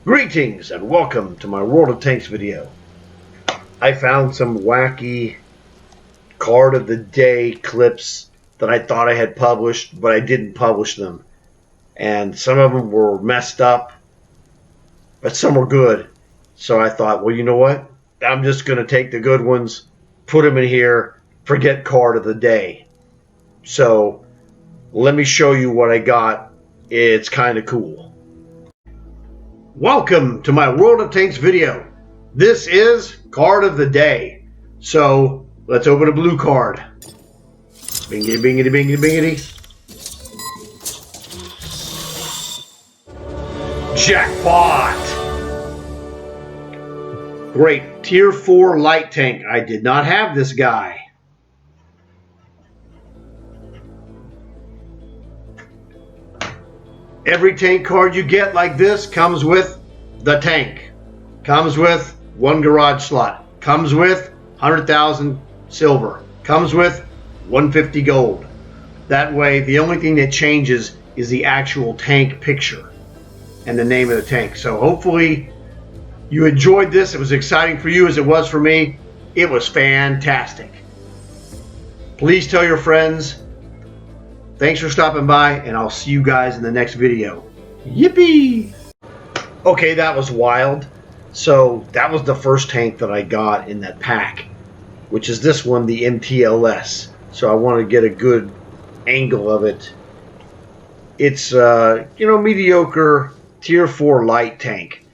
Greetings and welcome to my World of Tanks video. I found some wacky card of the day clips that I thought I had published, but I didn't publish them. And some of them were messed up, but some were good. So I thought, well, you know what? I'm just going to take the good ones, put them in here, forget card of the day. So let me show you what I got. It's kind of cool. Welcome to my World of Tanks video. This is card of the day. So let's open a blue card. Bingity, bingity, bingity, bingity. Jackpot! Great. Tier 4 light tank. I did not have this guy. Every tank card you get like this comes with the tank. Comes with one garage slot. Comes with 100,000 silver. Comes with 150 gold. That way, the only thing that changes is the actual tank picture and the name of the tank. So hopefully you enjoyed this. It was exciting for you as it was for me. It was fantastic. Please tell your friends. Thanks for stopping by, and I'll see you guys in the next video. Yippee! Okay, that was wild. So that was the first tank that I got in that pack, which is this one, the MTLS. So I want to get a good angle of it. It's, mediocre tier 4 light tank.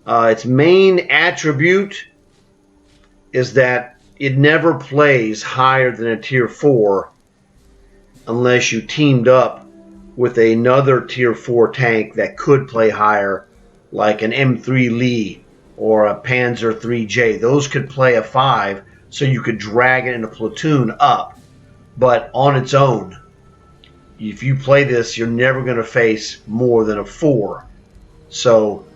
Its main attribute is that it never plays higher than a tier 4 unless you teamed up with another tier 4 tank that could play higher, like an M3 Lee or a Panzer 3J. Those could play a 5, so you could drag it in a platoon up. But on its own, if you play this, you're never going to face more than a 4. So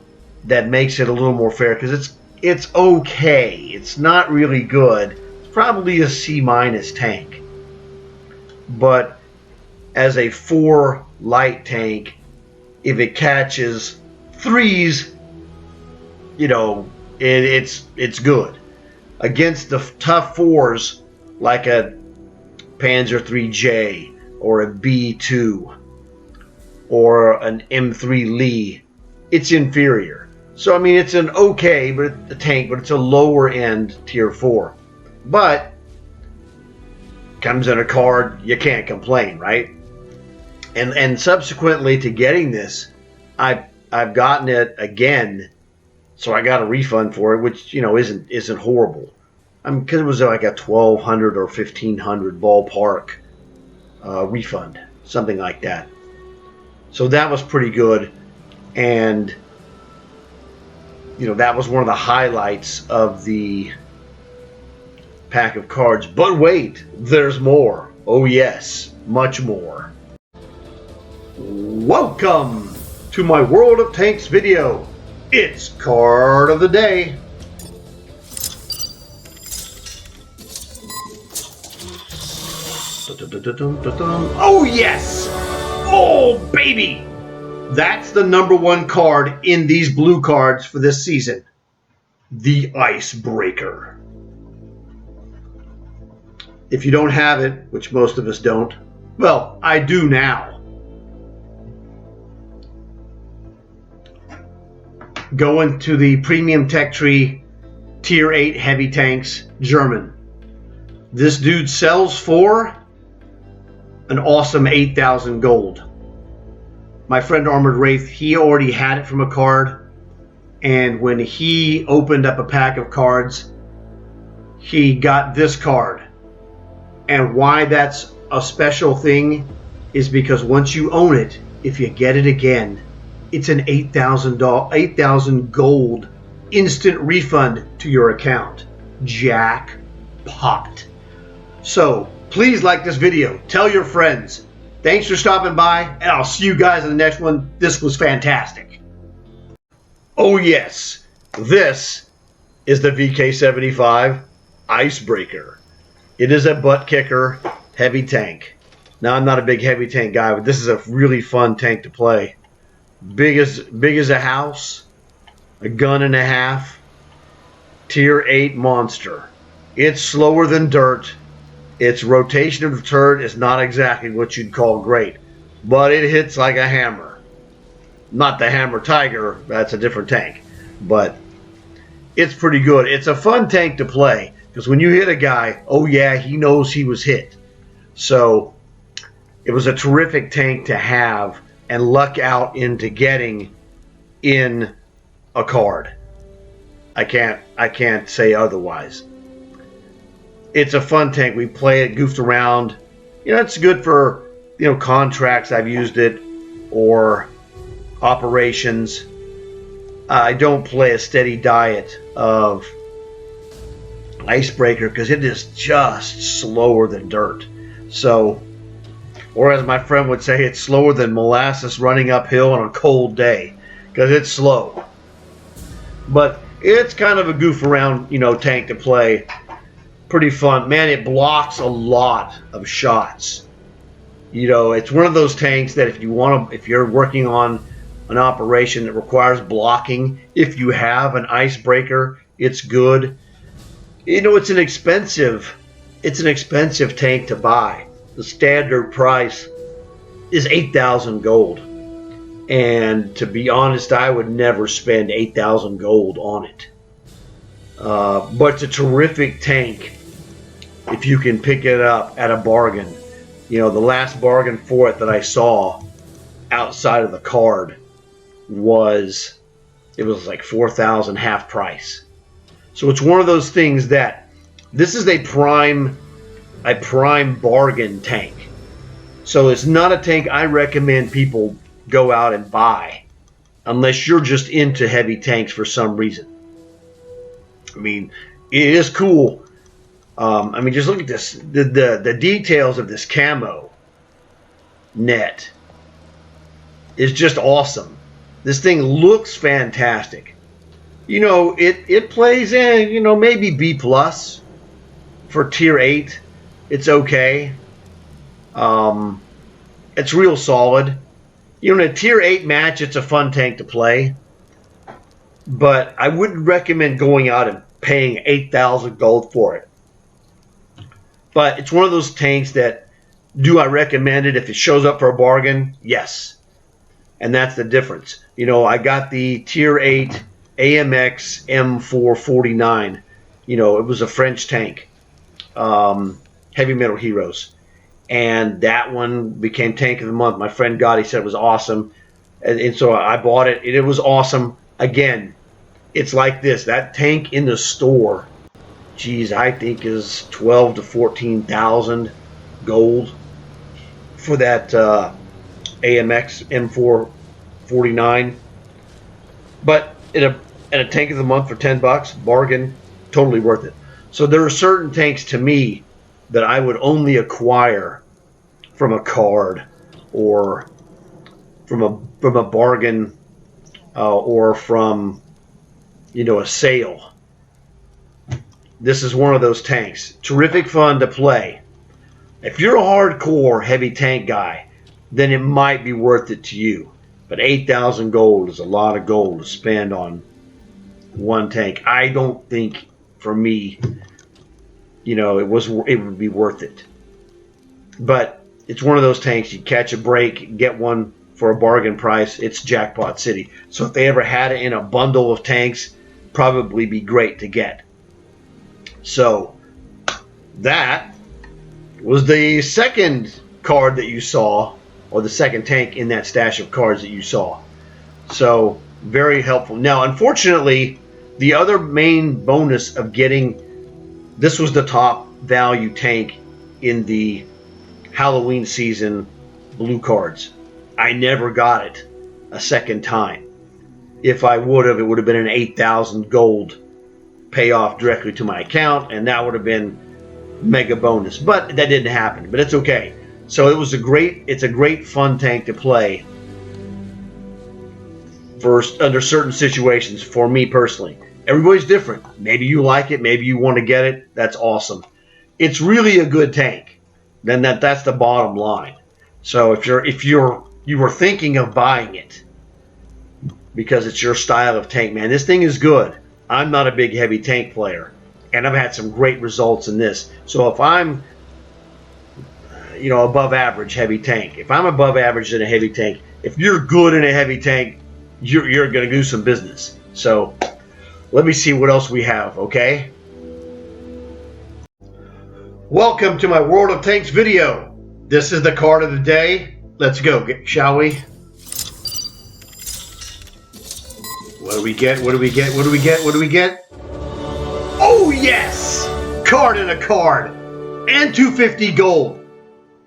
that makes it a little more fair, because it's okay. It's not really good. It's probably a C- tank. But as a 4 light tank, if it catches 3s, it's good. Against the tough 4s, like a Panzer 3J or a B2 or an M3 Lee, it's inferior. So I mean, it's an okay tank, but it's a lower end tier 4. But comes in a card, you can't complain, right? And subsequently to getting this, I've gotten it again, so I got a refund for it, which isn't horrible. I mean, because it was like a 1,200 or 1,500 ballpark refund, something like that. So that was pretty good, and that was one of the highlights of the pack of cards. But wait, there's more. Oh yes, much more. Welcome to my World of Tanks video. It's card of the day. Oh yes! Oh baby! That's the #1 card in these blue cards for this season. The Icebreaker. If you don't have it, which most of us don't, well, I do now. Going to the Premium Tech Tree Tier 8 Heavy Tanks, German. This dude sells for an awesome 8,000 gold. My friend Armored Wraith, he already had it from a card, and when he opened up a pack of cards, he got this card. And why that's a special thing is because once you own it, if you get it again, it's an 8,000 gold instant refund to your account. Jackpot. So please like this video. Tell your friends. Thanks for stopping by, and I'll see you guys in the next one. This was fantastic. Oh yes, this is the VK75 Icebreaker. It is a butt kicker heavy tank. Now, I'm not a big heavy tank guy, but this is a really fun tank to play. Big as a house. a gun and a half, tier 8 monster. It's slower than dirt. Its rotation of the turret is not exactly what you'd call great, but it hits like a hammer. Not the Hammer Tiger, that's a different tank, but it's pretty good. It's a fun tank to play because when you hit a guy, oh yeah, he knows he was hit. So it was a terrific tank to have and luck out into getting in a card. I can't say otherwise. It's a fun tank. We play it, goofed around. It's good for contracts. I've used it, or operations. I don't play a steady diet of Icebreaker because it is just slower than dirt. So, or as my friend would say, it's slower than molasses running uphill on a cold day because it's slow. But it's kind of a goof around, tank to play. Pretty fun. Man, it blocks a lot of shots. It's one of those tanks that if you're working on an operation that requires blocking, if you have an Icebreaker, it's good. It's an expensive tank to buy. The standard price is 8,000 gold. And to be honest, I would never spend 8,000 gold on it. But it's a terrific tank if you can pick it up at a bargain. The last bargain for it that I saw outside of the card was like 4,000 half price. So it's one of those things that this is a prime bargain tank. So it's not a tank I recommend people go out and buy unless you're just into heavy tanks for some reason. I mean, it is cool. Just look at this. The details of this camo net is just awesome. This thing looks fantastic. It plays in, maybe B plus for tier 8. It's okay. It's real solid. In a tier 8 match, it's a fun tank to play. But I wouldn't recommend going out and paying 8,000 gold for it. But it's one of those tanks that, do I recommend it if it shows up for a bargain? Yes. And that's the difference. I got the tier 8 AMX M449. It was a French tank. Heavy Metal Heroes. And that one became Tank of the Month. My friend got it. He said it was awesome. And so I bought it. And it was awesome. Again, it's like this. That tank in the store, geez, I think is 12 to 14,000 gold for that AMX M449. But at a Tank of the Month for $10, bargain, totally worth it. So there are certain tanks to me that I would only acquire from a card or from a bargain or from a sale. This is one of those tanks. Terrific fun to play. If you're a hardcore heavy tank guy, then it might be worth it to you. But 8,000 gold is a lot of gold to spend on one tank. I don't think, for me, it would be worth it. But it's one of those tanks. You catch a break, get one for a bargain price. It's Jackpot City. So if they ever had it in a bundle of tanks, probably be great to get. So that was the second card that you saw, or the second tank in that stash of cards that you saw. So very helpful. Now, unfortunately, the other main bonus of getting this was the top value tank in the Halloween season blue cards. I never got it a second time. If I would have, it would have been an 8,000 gold payoff directly to my account, and that would have been mega bonus. But that didn't happen. But it's okay. So it's a great fun tank to play under certain situations for me personally. Everybody's different. Maybe you like it, maybe you want to get it. That's awesome. It's really a good tank. Then that's the bottom line. So if you were thinking of buying it, because it's your style of tank, man. This thing is good. I'm not a big heavy tank player, and I've had some great results in this. So if I'm, above average heavy tank, if I'm above average in a heavy tank, if you're good in a heavy tank, you're going to do some business. So let me see what else we have, okay? Welcome to my World of Tanks video. This is the card of the day. Let's go, shall we? What do we get? What do we get? What do we get? What do we get? Oh, yes! Card in a card. And 250 gold.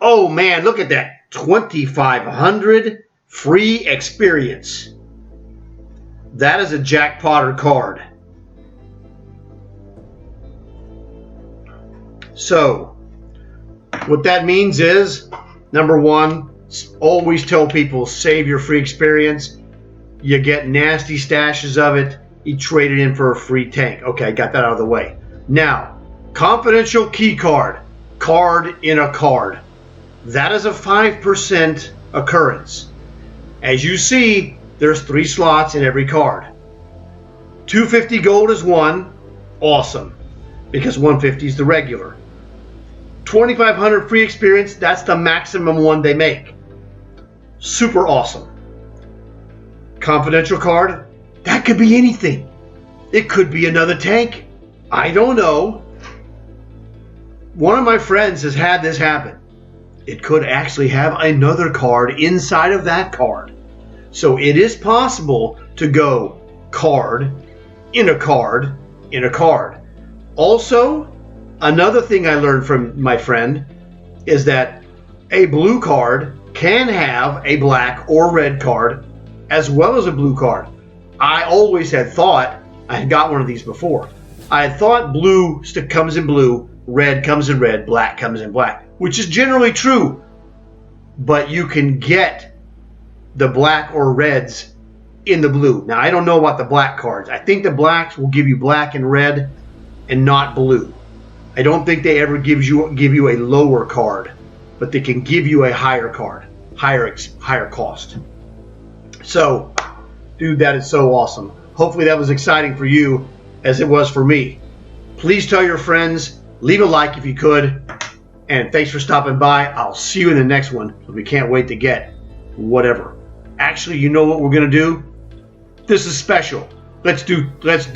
Oh, man, look at that. 2,500 free experience. That is a jackpotter card. So, what that means is, number one, always tell people, save your free experience. You get nasty stashes of it. You trade it in for a free tank. Okay, I got that out of the way. Now, confidential key card. Card in a card. That is a 5% occurrence. As you see, there's 3 slots in every card. 250 gold is one. Awesome. Because 150 is the regular. 2,500 free experience. That's the maximum one they make. Super awesome. Confidential card. That could be anything. It could be another tank. I don't know. One of my friends has had this happen. It could actually have another card inside of that card. So it is possible to go card in a card in a card. Also, another thing I learned from my friend is that a blue card can have a black or red card as well as a blue card. I always had thought, I had got one of these before, I had thought blue comes in blue, red comes in red, black comes in black, which is generally true. But you can get the black or reds in the blue. Now, I don't know about the black cards. I think the blacks will give you black and red and not blue. I don't think they ever give you a lower card, but they can give you a higher card, higher cost. So, dude, that is so awesome. Hopefully that was exciting for you as it was for me. Please tell your friends, leave a like if you could, and thanks for stopping by. I'll see you in the next one. We can't wait to get whatever. Actually, you know what we're gonna do? This is special. Let's do this,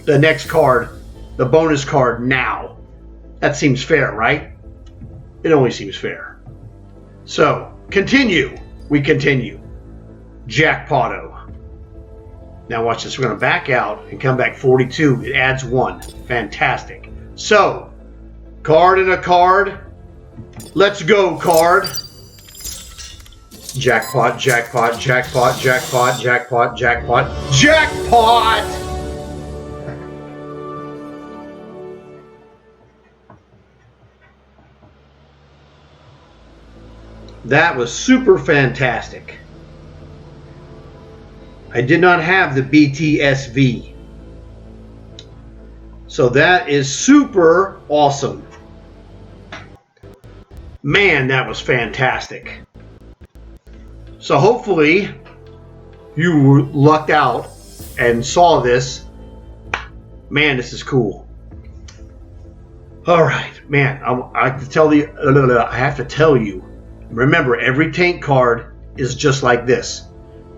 the next card, the bonus card now. That seems fair, right? It only seems fair. So, continue. We continue. Jackpotto. Now watch this. We're going to back out and come back 42. It adds 1. Fantastic. So, card in a card. Let's go, card. Jackpot, jackpot, jackpot, jackpot, jackpot, jackpot, jackpot! That was super fantastic. I did not have the BTSV. So that is super awesome. Man, that was fantastic. So hopefully you lucked out and saw this. Man, this is cool. All right, man, I have to tell you. Remember, every tank card is just like this.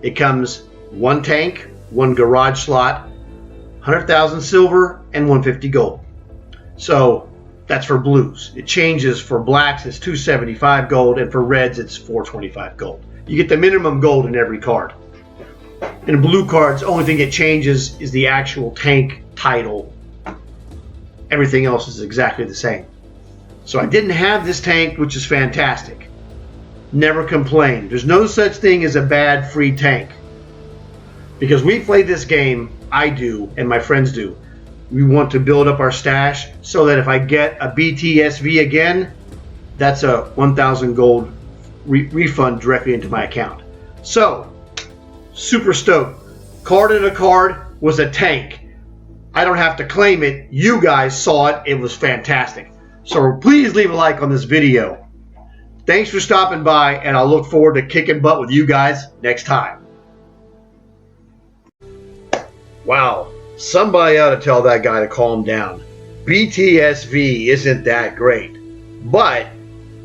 It comes 1 tank, 1 garage slot, 100,000 silver, and 150 gold. So that's for blues. It changes for blacks, it's 275 gold, and for reds, it's 425 gold. You get the minimum gold in every card. In blue cards, the only thing that changes is the actual tank title. Everything else is exactly the same. So I didn't have this tank, which is fantastic. Never complained. There's no such thing as a bad free tank. Because we play this game, I do, and my friends do. We want to build up our stash so that if I get a BTSV again, that's a 1,000 gold refund directly into my account. So, super stoked. Card in a card was a tank. I don't have to claim it. You guys saw it. It was fantastic. So please leave a like on this video. Thanks for stopping by, and I'll look forward to kicking butt with you guys next time. wow, somebody ought to tell that guy to calm down. BTSV isn't that great. But,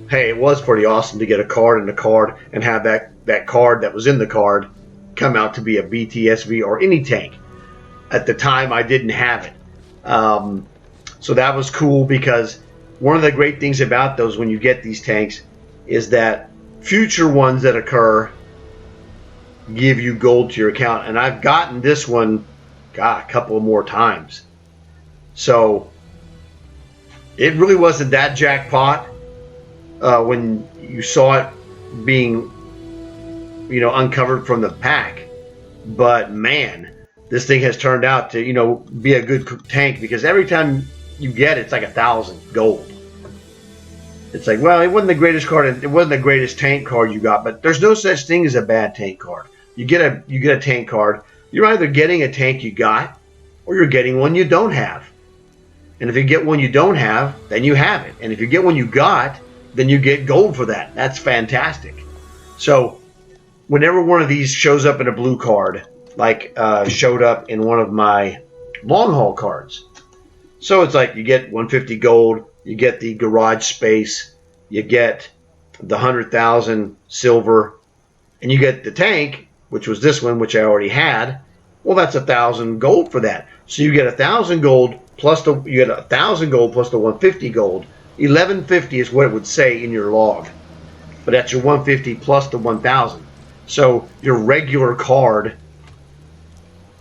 hey, it was pretty awesome to get a card in the card and have that card that was in the card come out to be a BTSV or any tank. At the time, I didn't have it. So that was cool, because one of the great things about those when you get these tanks is that future ones that occur give you gold to your account. And I've gotten this one, a couple more times. So it really wasn't that jackpot when you saw it being, uncovered from the pack. But man, this thing has turned out to, be a good tank, because every time you get it, it's like 1,000 gold. It's like, well, it wasn't the greatest card, it wasn't the greatest tank card you got, but there's no such thing as a bad tank card. You get a tank card, you're either getting a tank you got, or you're getting one you don't have. And if you get one you don't have, then you have it. And if you get one you got, then you get gold for that. That's fantastic. So whenever one of these shows up in a blue card, like showed up in one of my long haul cards. So it's like you get 150 gold, you get the garage space, you get the 100,000 silver, and you get the tank, which was this one, which I already had. Well, that's 1,000 gold for that. So you get 1,000 gold plus you get 1,000 gold plus the 150 gold. 1150 is what it would say in your log, but that's your 150 plus the 1,000. So your regular card,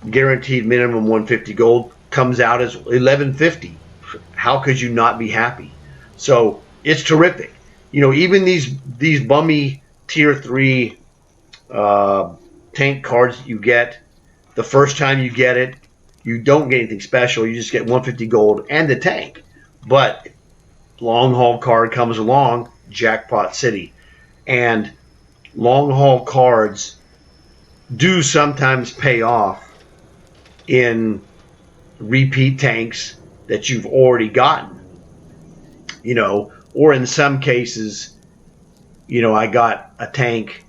guaranteed minimum 150 gold, comes out as 1150. How could you not be happy? So it's terrific. Even these bummy tier 3 tank cards you get, the first time you get it, you don't get anything special. You just get 150 gold and the tank. But long haul card comes along, Jackpot City. And long haul cards do sometimes pay off in repeat tanks that you've already gotten. Or in some cases, I got a tank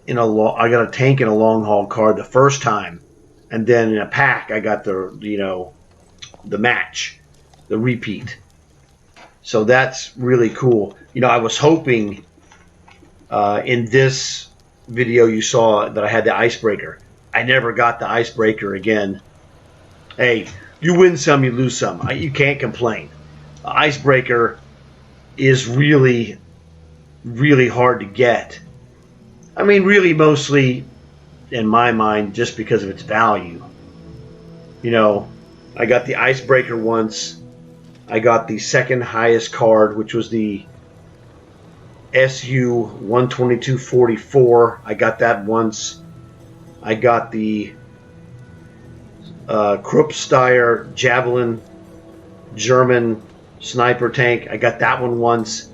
in a long haul card the first time, and then in a pack I got the match, the repeat. So that's really cool. I was hoping in this video you saw that I had the Icebreaker. I never got the Icebreaker again. Hey, you win some, you lose some. You can't complain. The Icebreaker is really, really hard to get. I mean, really mostly, in my mind, just because of its value. I got the Icebreaker once. I got the second highest card, which was the SU 12244. I got that once. I got the Kruppsteier Javelin German sniper tank. I got that one once.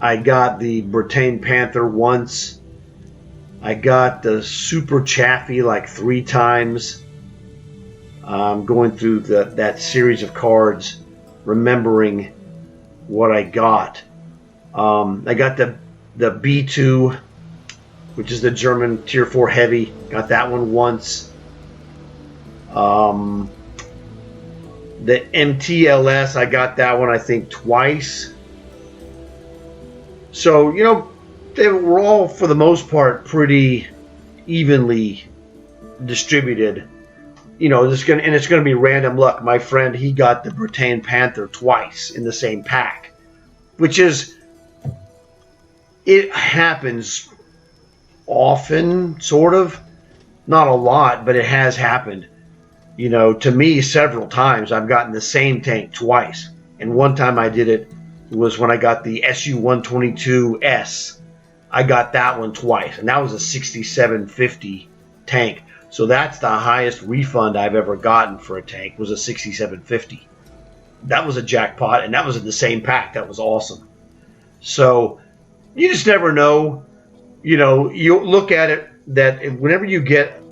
I got the Britannia Panther once. I got the Super Chaffee like 3 times. I'm going through that series of cards, remembering what I got. I got the B2, which is the German Tier 4 Heavy. Got that one once. The MTLS, I got that one I think twice. So, they were all, for the most part, pretty evenly distributed. It's going to be random luck. My friend, he got the Britannia Panther twice in the same pack, which is, it happens often, sort of. Not a lot, but it has happened. To me, several times I've gotten the same tank twice. And one time I did it was when I got the SU-122S. I got that one twice, and that was a 6750 tank. So that's the highest refund I've ever gotten for a tank, was a 6750. That was a jackpot, and that was in the same pack. That was awesome. So you just never know. You look at it that whenever you get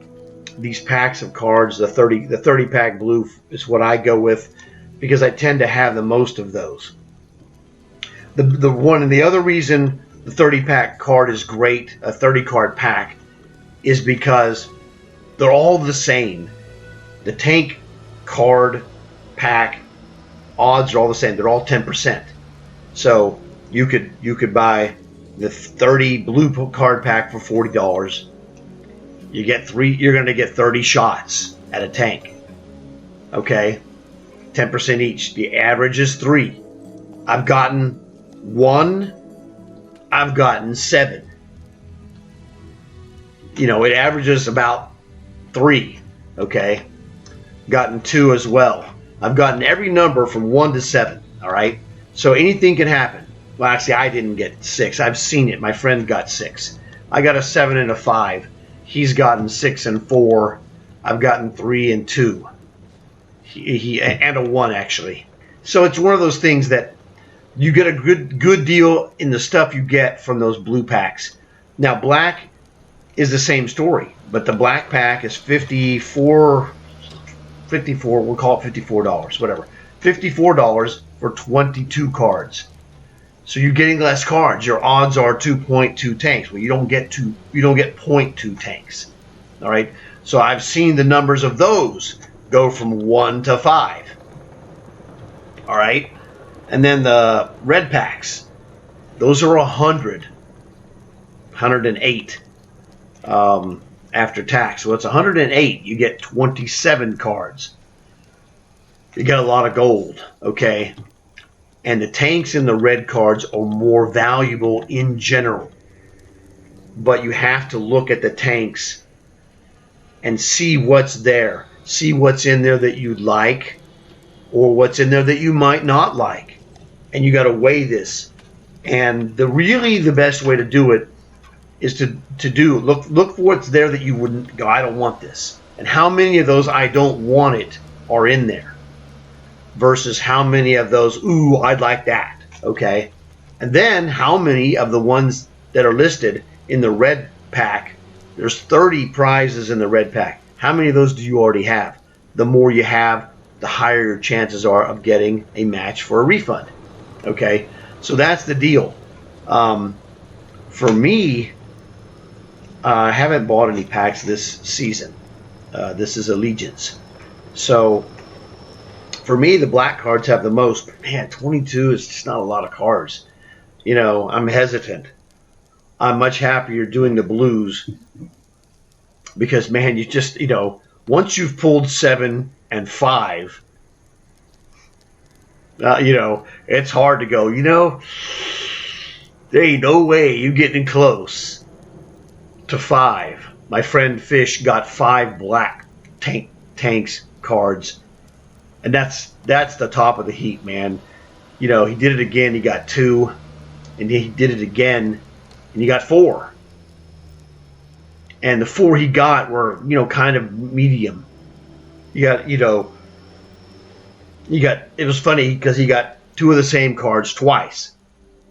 these packs of cards, the 30 pack blue is what I go with, because I tend to have the most of those. The one and the other reason the 30 pack card is great, a 30 card pack, is because they're all the same. The tank card pack odds are all the same. They're all 10%. So you could buy the 30 blue card pack for $40. You get you're going to get 30 shots at a tank. Okay, 10% each. The average is 3. I've gotten 1. I've gotten 7. It averages about 3. Okay, gotten 2 as well. I've gotten every number from 1 to 7. All right, so anything can happen. Well, actually, I didn't get 6. I've seen it. My friend got 6. I got a 7 and a 5. He's gotten 6 and 4. I've gotten 3 and 2. He and a 1 actually. So it's one of those things that you get a good deal in the stuff you get from those blue packs. Now black is the same story, but the black pack is $54. We'll call it $54, whatever. $54 for 22 cards. So you're getting less cards. Your odds are 2.2 tanks. Well, you don't get 0.2 tanks. All right. So I've seen the numbers of those go from 1 to 5. All right. And then the red packs, those are 108 after tax. So it's 108. You get 27 cards. You get a lot of gold. Okay. And the tanks in the red cards are more valuable in general. But you have to look at the tanks and see what's there. See what's in there that you'd like or what's in there that you might not like. And you got to weigh this. And the best way to do it is to look for what's there that you wouldn't go, I don't want this. And how many of those I don't want it are in there. Versus how many of those, ooh, I'd like that, okay? And then how many of the ones that are listed in the red pack, there's 30 prizes in the red pack. How many of those do you already have? The more you have, the higher your chances are of getting a match for a refund, okay? So that's the deal. For me, I haven't bought any packs this season. This is Allegiance. So for me, the black cards have the most. But man, 22 is just not a lot of cards. I'm hesitant. I'm much happier doing the blues because, man, you just, once you've pulled 7 and 5, it's hard to go, there ain't no way you getting close to 5. My friend Fish got 5 black tanks cards. And that's the top of the heap, man. He did it again. He got 2, and he did it again, and he got 4. And the 4 he got were, kind of medium. It was funny because he got 2 of the same cards twice.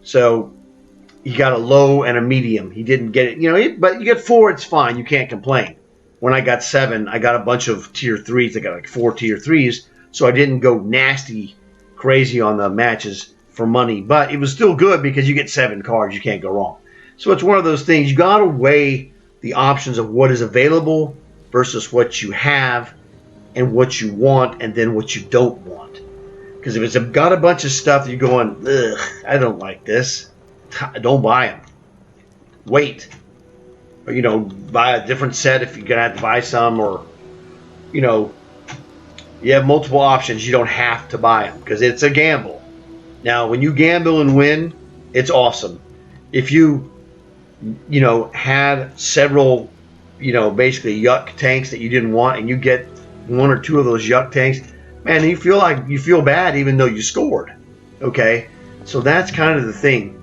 So he got a low and a medium. He didn't get it, but you get 4, it's fine. You can't complain. When I got 7, I got a bunch of tier 3s. I got like 4 tier 3s. So I didn't go nasty crazy on the matches for money. But it was still good because you get 7 cards. You can't go wrong. So it's one of those things. You got to weigh the options of what is available versus what you have and what you want and then what you don't want. Because if it's got a bunch of stuff that you're going, ugh, I don't like this, don't buy them. Wait. Or, buy a different set if you're going to have to buy some or, you have multiple options. You don't have to buy them because it's a gamble. Now, when you gamble and win, it's awesome. If you, had several, basically yuck tanks that you didn't want and you get 1 or 2 of those yuck tanks, man, you feel bad even though you scored. Okay? So that's kind of the thing.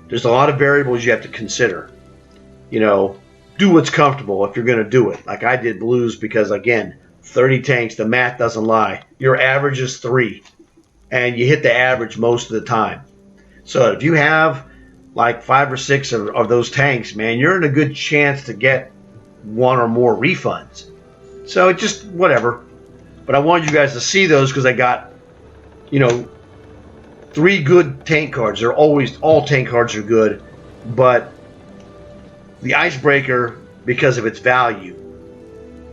There's a lot of variables you have to consider. Do what's comfortable if you're going to do it. Like I did blues because, again, 30 tanks, the math doesn't lie. Your average is 3, and you hit the average most of the time. So if you have like 5 or 6 of those tanks, man, you're in a good chance to get 1 or more refunds. So it just whatever. But I wanted you guys to see those because I got, 3 good tank cards. All tank cards are good, but the Icebreaker, because of its value,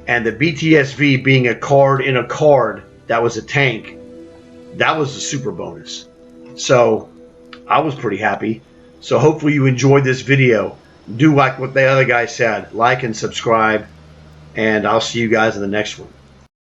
and the BTSV being a card in a card that was a tank, that was a super bonus. So I was pretty happy. So hopefully you enjoyed this video. Do like what the other guy said. Like and subscribe. And I'll see you guys in the next one.